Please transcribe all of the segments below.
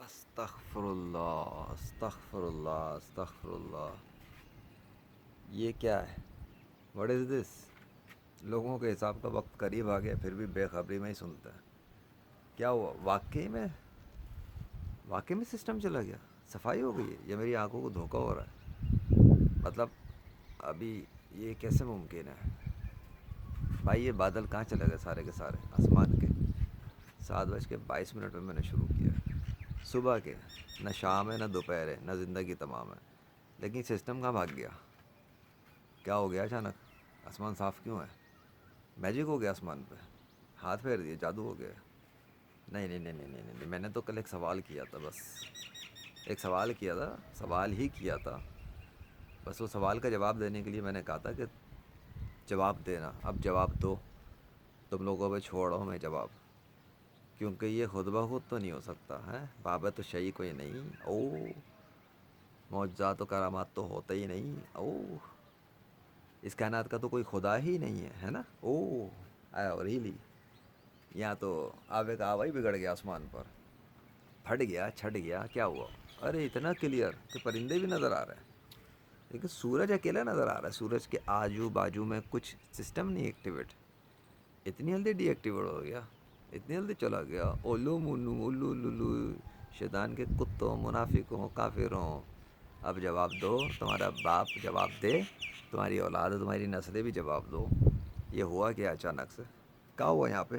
استغفر اللہ استغفر اللہ استغفر اللہ. یہ کیا ہے؟ واٹ از دس؟ لوگوں کے حساب کا وقت قریب آ گیا پھر بھی بے خبری میں ہی سنتا ہے. کیا ہوا؟ واقعی میں سسٹم چلا گیا؟ صفائی ہو گئی ہے؟ یہ میری آنکھوں کو دھوکہ ہو رہا ہے. مطلب ابھی یہ کیسے ممکن ہے بھائی؟ یہ بادل کہاں چلے گئے سارے کے سارے آسمان کے؟ 7:22 پہ میں نے شروع کیا ہے صبح کے. نہ شام ہے نہ دوپہر ہے نہ زندگی تمام ہے. لیکن سسٹم کہاں بھاگ گیا؟ کیا ہو گیا اچانک؟ آسمان صاف کیوں ہے؟ میجک ہو گیا آسمان پہ؟ ہاتھ پھیر دیے؟ جادو ہو گیا؟ نہیں نہیں نہیں نہیں نہیں نہیں، میں نے تو کل ایک سوال کیا تھا بس. ایک سوال کیا تھا، سوال ہی کیا تھا بس. وہ سوال کا جواب دینے کے لیے میں نے کہا تھا کہ جواب دینا. اب جواب دو. تم لوگوں پہ چھوڑو میں جواب، کیونکہ یہ خود بخود تو نہیں ہو سکتا ہے. بابا تو شہی کوئی نہیں. او معجزات و کرامات تو ہوتے ہی نہیں. او اس کائنات کا تو کوئی خدا ہی نہیں ہے نا. او ریلی یہاں تو آبے کا آبا ہی بگڑ گیا آسمان پر. پھٹ گیا چھٹ گیا کیا ہوا؟ ارے اتنا کلیئر کہ پرندے بھی نظر آ رہے ہیں. لیکن سورج اکیلا نظر آ رہا ہے. سورج کے آجو بازو میں کچھ سسٹم نہیں ایکٹیویٹ. اتنی جلدی ڈی ایکٹیویٹ ہو گیا؟ اتنی جلدی چلا گیا؟ اولو منو اولو لولو شیطان کے کتوں، منافقوں، کافروں. اب جواب دو. تمہارا باپ جواب دے، تمہاری اولاد، تمہاری نسلیں بھی جواب دو. یہ ہوا کیا اچانک سے؟ کیا ہوا یہاں پہ؟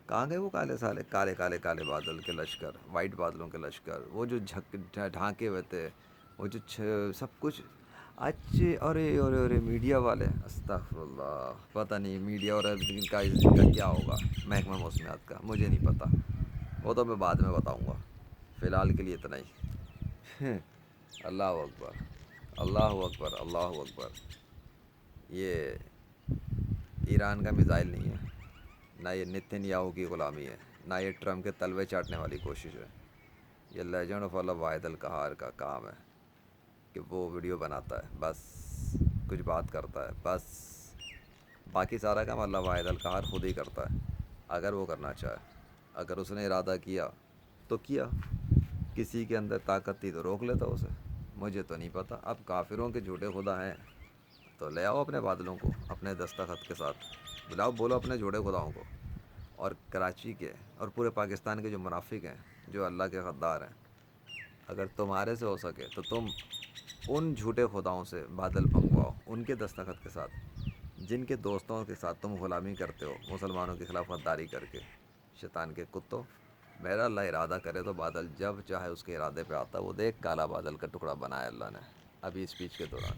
کہاں گئے وہ کالے سالے کالے کالے کالے بادل کے لشکر، وائٹ بادلوں کے لشکر، وہ جو ڈھانکے ہوئے تھے، وہ جو سب کچھ. اچھے ارے ارے ارے میڈیا والے، استغفر اللہ. پتہ نہیں میڈیا اور ان کا کیا ہوگا، محکمہ موسمیات کا، مجھے نہیں پتہ. وہ تو میں بعد میں بتاؤں گا. فی الحال کے لیے اتنا ہی. اللہ اکبر اللہ اکبر اللہ اکبر. یہ ایران کا میزائل نہیں ہے، نہ یہ نتن یاہو کی غلامی ہے، نہ یہ ٹرمپ کے تلوے چاٹنے والی کوشش ہے. یہ لیجنڈ آف اللہ واحد القہار کا کام ہے کہ وہ ویڈیو بناتا ہے بس، کچھ بات کرتا ہے بس. باقی سارا کام اللہ واحد القہار خود ہی کرتا ہے اگر وہ کرنا چاہے. اگر اس نے ارادہ کیا تو کیا. کسی کے اندر طاقت تھی تو روک لیتا اسے. مجھے تو نہیں پتہ. اب کافروں کے جھوٹے خدا ہیں تو لے آؤ اپنے بادلوں کو اپنے دستخط کے ساتھ. بلاؤ، بولو اپنے جھوٹے خداؤں کو. اور کراچی کے اور پورے پاکستان کے جو منافق ہیں، جو اللہ کے غدار ہیں، اگر تمہارے سے ہو سکے تو تم ان جھوٹے خداؤں سے بادل منگواؤ ان کے دستخط کے ساتھ جن کے دوستوں کے ساتھ تم غلامی کرتے ہو مسلمانوں کے خلاف غداری کر کے. شیطان کے کتوں. میرا اللہ ارادہ کرے تو بادل جب چاہے اس کے ارادے پہ آتا. وہ دیکھ کالا بادل کا ٹکڑا بنایا اللہ نے ابھی اسپیچ کے دوران.